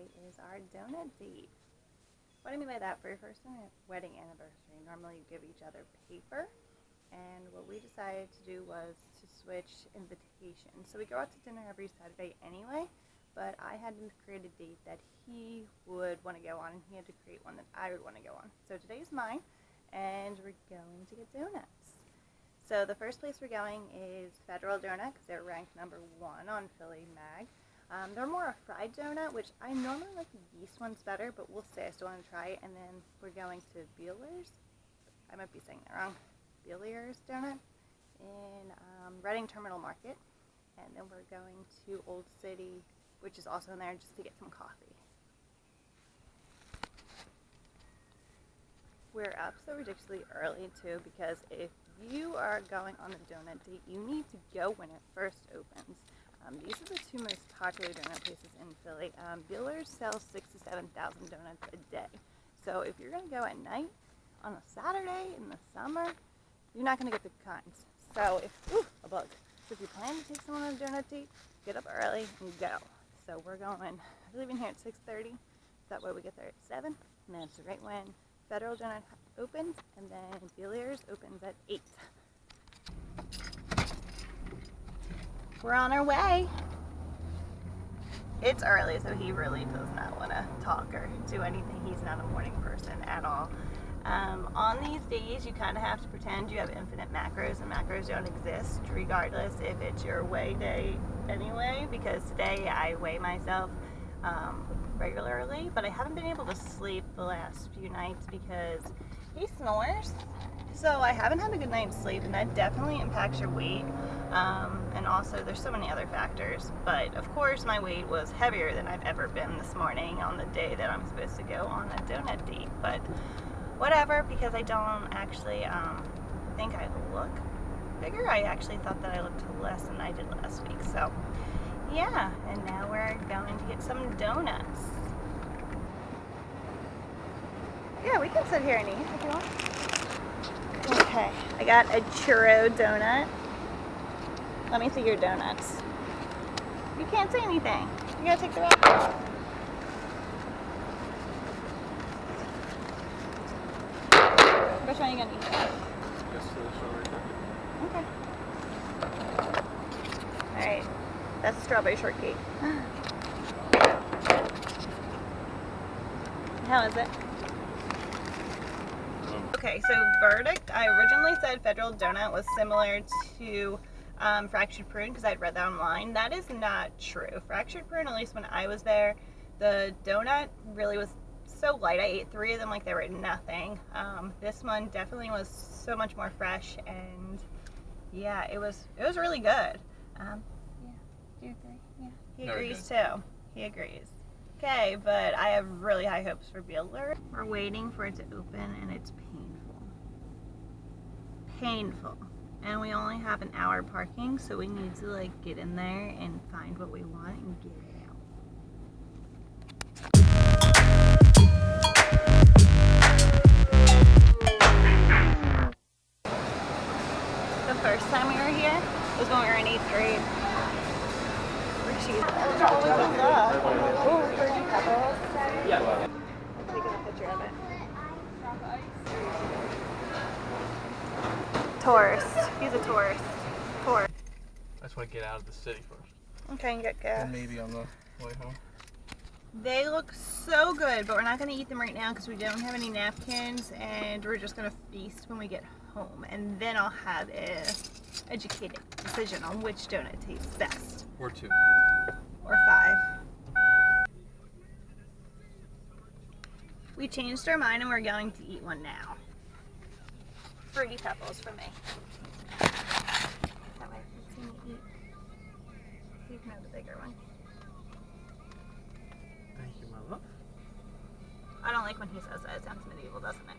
today is our donut date. What I mean by that, for your first wedding anniversary, normally you give each other paper, and what we decided to do was to switch invitations. So we go out to dinner every Saturday anyway, but I had to create a date that he would want to go on, and he had to create one that I would want to go on. So today's mine, and we're going to get donuts. So the first place we're going is Federal Donut, because they're ranked #1 on Philly Mag. They're more a fried donut, which I normally like the yeast ones better, but we'll see. I still want to try it. And then we're going to Beilers. I might be saying that wrong. Beilers Donut in Reading Terminal Market. And then we're going to Old City, which is also in there, just to get some coffee. We're up so ridiculously early too, because if you are going on the donut date, you need to go when it first opens. These are the two most popular donut places in Philly. Beilers sells 6,000 to 7,000 donuts a day. So if you're going to go at night on a Saturday in the summer, you're not going to get the kinds. So a bug. So if you plan to take someone on a donut date, get up early and go. So we're leaving here at 6:30. That way we get there at 7, and that's right when Federal Donut opens, and then Beilers opens at 8. We're on our way. It's early, so he really does not want to talk or do anything. He's not a morning person at all. On these days, you kind of have to pretend you have infinite macros, and macros don't exist, regardless if it's your weigh day anyway, because today I weigh myself regularly, but I haven't been able to sleep the last few nights because he snores. So I haven't had a good night's sleep, and that definitely impacts your weight. And also there's so many other factors. But of course my weight was heavier than I've ever been this morning on the day that I'm supposed to go on a donut date. But whatever, because I don't actually think I look bigger. I actually thought that I looked less than I did last week. So yeah, and now we're going to get some donuts. Yeah, we can sit here and eat if you want. Okay, I got a churro donut. Let me see your donuts. You can't say anything. You gotta take the wrapper off. Which one are you gonna eat? Just the strawberry shortcake. Okay. Alright, that's strawberry shortcake. How is it? Okay, so verdict. I originally said Federal Donut was similar to Fractured Prune because I'd read that online. That is not true. Fractured Prune, at least when I was there, the donut really was so light. I ate 3 of them like they were nothing. This one definitely was so much more fresh, and yeah, it was really good. Yeah, do you agree? Yeah, he agrees too. He agrees. Okay, but I have really high hopes for Beilers. We're waiting for it to open, and it's painful. And we only have an hour parking, so we need to get in there and find what we want and get out. The first time we were here was when we were in 8th grade. Yeah. Taking a picture of it. Tourist. He's a tourist. I just want to get out of the city first. Okay, and get gas. And maybe on the way home. They look so good, but we're not going to eat them right now because we don't have any napkins, and we're just going to feast when we get home. And then I'll have an educated decision on which donut tastes best. Or 2. Or 5. We changed our mind and we're going to eat one now. Fruity Pebbles for me. That way you can see me eat. You can have the bigger one. Thank you, my love. I don't like when he says that. It sounds medieval, doesn't it?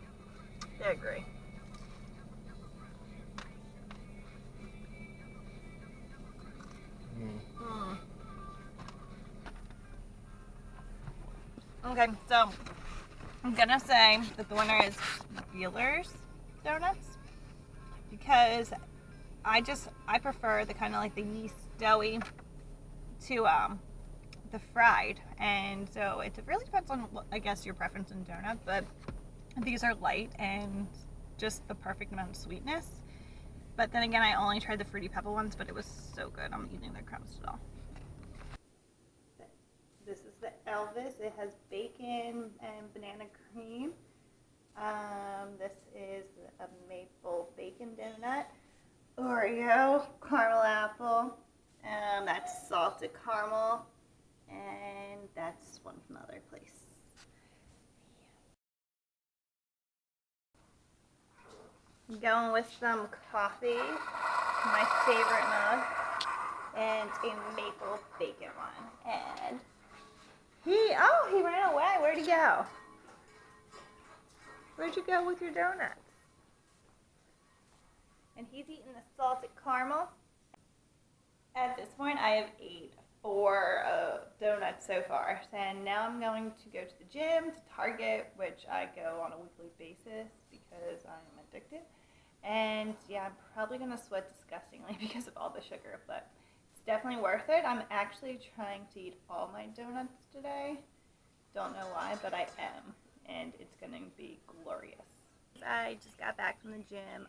They agree. Okay, so I'm gonna say that the winner is Beilers Donuts because I prefer the kind of like the yeast doughy to the fried, and so it really depends on, I guess, your preference in donut, but these are light and just the perfect amount of sweetness. But then again, I only tried the Fruity Pebble ones, but it was so good. I'm eating the crumbs still. This is the Elvis. It has bacon and banana cream. This is a maple bacon donut. Oreo, caramel apple. That's salted caramel. And that's one from another place. Going with some coffee, my favorite mug, and a maple bacon one. And he ran away. Where'd he go? Where'd you go with your donuts? And he's eating the salted caramel. At this point, I have ate 4 donuts so far, and now I'm going to go to the gym, to Target, which I go on a weekly basis because I'm addicted. And yeah, I'm probably going to sweat disgustingly because of all the sugar, but it's definitely worth it. I'm actually trying to eat all my donuts today. Don't know why, but I am, and it's going to be glorious. I just got back from the gym.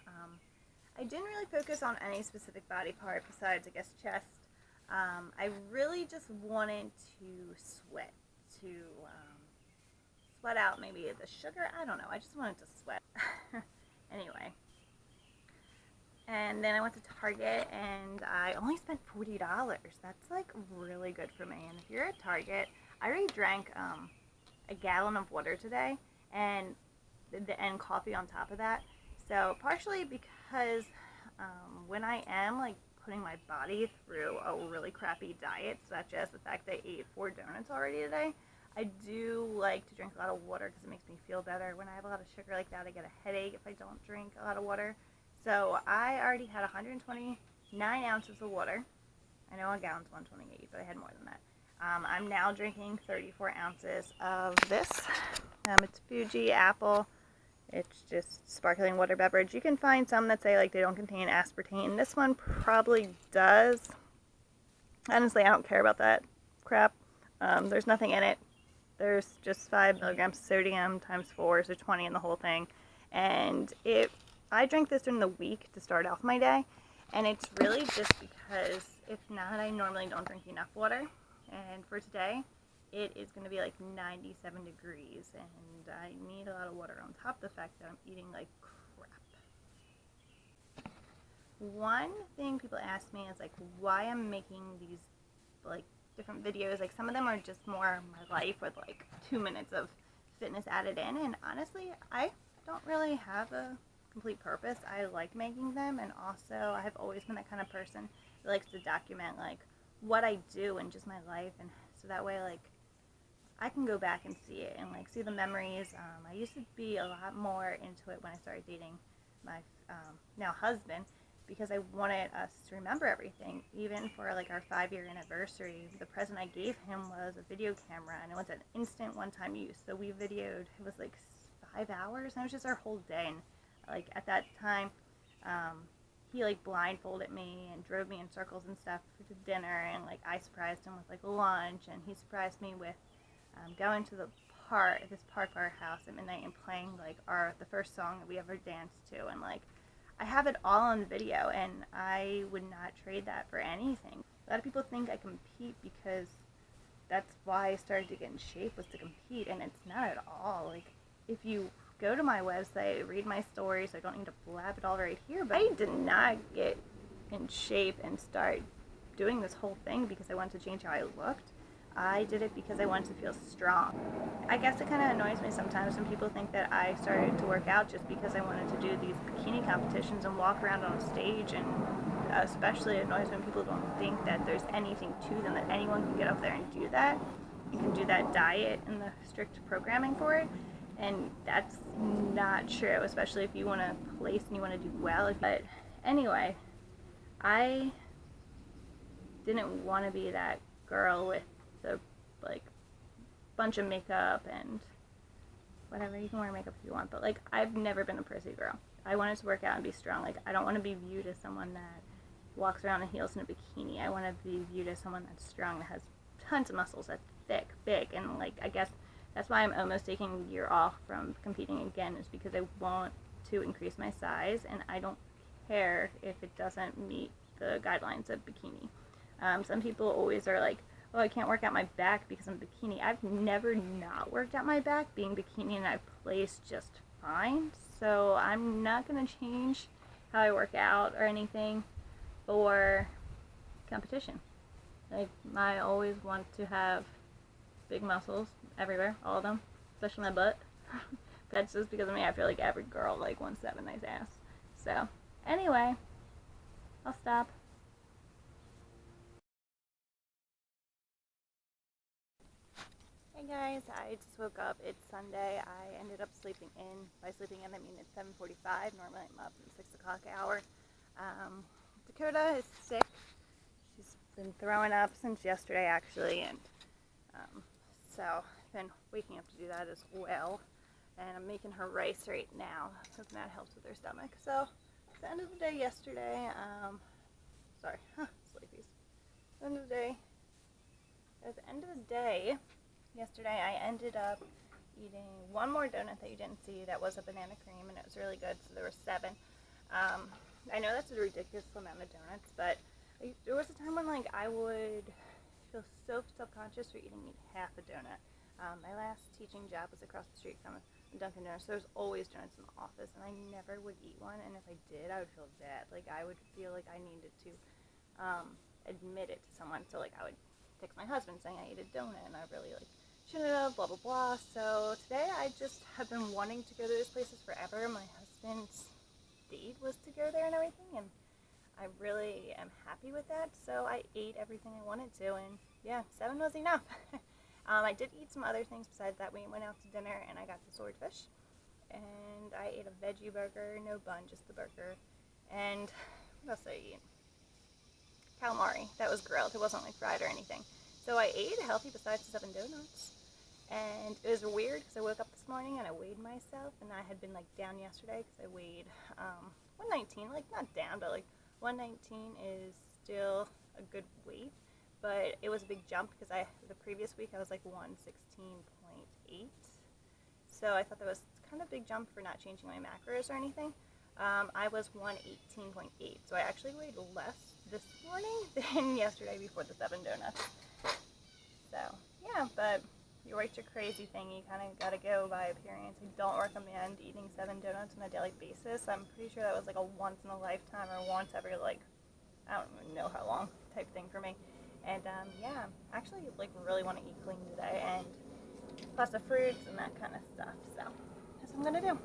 I didn't really focus on any specific body part besides, I guess, chest. I really just wanted to sweat, sweat out maybe the sugar. I don't know. I just wanted to sweat. Anyway. And then I went to Target, and I only spent $40. That's like really good for me. And if you're at Target, I already drank a gallon of water today, and coffee on top of that. So partially because when I am like putting my body through a really crappy diet, such as the fact that I ate 4 donuts already today, I do like to drink a lot of water because it makes me feel better. When I have a lot of sugar like that, I get a headache if I don't drink a lot of water. So I already had 129 ounces of water. I know a gallon's 128, but I had more than that. I'm now drinking 34 ounces of this. It's Fuji apple. It's just sparkling water beverage. You can find some that say like they don't contain aspartame. This one probably does. Honestly, I don't care about that crap. There's nothing in it. There's just 5 milligrams of sodium times 4, so 20 in the whole thing. And I drink this during the week to start off my day, and it's really just because if not, I normally don't drink enough water. And for today, it is going to be like 97 degrees, and I need a lot of water on top of the fact that I'm eating like crap. One thing people ask me is like why I'm making these like different videos. Like some of them are just more my life with like 2 minutes of fitness added in, and honestly, I don't really have a complete purpose. I like making them, and also I have always been that kind of person that likes to document like what I do and just my life, and so that way like I can go back and see it and like see the memories. I used to be a lot more into it when I started dating my now husband, because I wanted us to remember everything. Even for like our 5-year anniversary, the present I gave him was a video camera, and it was an instant one-time use. So we videoed, it was like 5 hours, and it was just our whole day. And like at that time, he like blindfolded me and drove me in circles and stuff to dinner, and like I surprised him with like lunch, and he surprised me with going to this park by our house at midnight and playing like the first song that we ever danced to, and like I have it all on video, and I would not trade that for anything. A lot of people think I compete because that's why I started to get in shape, was to compete, and it's not at all. Like if you go to my website, read my stories, I don't need to blab it all right here, but I did not get in shape and start doing this whole thing because I wanted to change how I looked. I did it because I wanted to feel strong. I guess it kind of annoys me sometimes when people think that I started to work out just because I wanted to do these bikini competitions and walk around on a stage, and especially it annoys when people don't think that there's anything to them, that anyone can get up there and do that. You can do that diet and the strict programming for it, and that's not true, especially if you want to place and you want to do well. But anyway, I didn't want to be that girl with the like bunch of makeup and whatever. You can wear makeup if you want, but like I've never been a prissy girl. I wanted to work out and be strong. Like I don't want to be viewed as someone that walks around in heels and a bikini. I want to be viewed as someone that's strong, that has tons of muscles, that's thick, big, and like I guess that's why I'm almost taking a year off from competing again, is because I want to increase my size, and I don't care if it doesn't meet the guidelines of bikini. Some people always are like, oh, I can't work out my back because I'm bikini. I've never not worked out my back being bikini, and I've placed just fine. So I'm not going to change how I work out or anything for competition. Like, I always want to have big muscles everywhere, all of them, especially my butt. That's just because of me. I feel like every girl like wants to have a nice ass. So anyway, I'll stop. Hey guys, I just woke up. It's Sunday. I ended up sleeping in. By sleeping in, I mean it's 7:45. Normally I'm up at 6 o'clock hour. Dakota is sick. She's been throwing up since yesterday, actually, and so I've been waking up to do that as well. And I'm making her rice right now, so that helps with her stomach. So at the end of the day yesterday, sleepies. At the end of the day, yesterday I ended up eating one more donut that you didn't see that was a banana cream, and it was really good, so there were 7. I know that's a ridiculous amount of donuts, but there was a time when like I would feel so self-conscious for eating half a donut. My last teaching job was across the street from a Dunkin' Donuts, so there's always donuts in the office, and I never would eat one, and if I did, I would feel bad. Like, I would feel like I needed to admit it to someone, so like I would text my husband saying I ate a donut, and I really like shouldn't have, blah blah blah. So today I just have been wanting to go to those places forever. My husband's date was to go there and everything, and I really am happy with that, so I ate everything I wanted to, and yeah, 7 was enough. I did eat some other things besides that. We went out to dinner, and I got the swordfish, and I ate a veggie burger, no bun, just the burger, and what else did I eat? Calamari. That was grilled. It wasn't like fried or anything. So I ate healthy besides the 7 donuts, and it was weird because I woke up this morning and I weighed myself, and I had been like down yesterday because I weighed 119, like not down, but like 119 is still a good weight, but it was a big jump because the previous week I was like 116.8, so I thought that was kind of a big jump for not changing my macros or anything. I was 118.8, so I actually weighed less this morning than yesterday before the 7 donuts. So yeah, but your weights are crazy thing. You kind of got to go by appearance. I don't recommend eating 7 donuts on a daily basis. I'm pretty sure that was like a once in a lifetime or once every like, I don't even know how long type thing for me. And yeah, actually like really want to eat clean today and lots of fruits and that kind of stuff. So that's what I'm gonna do.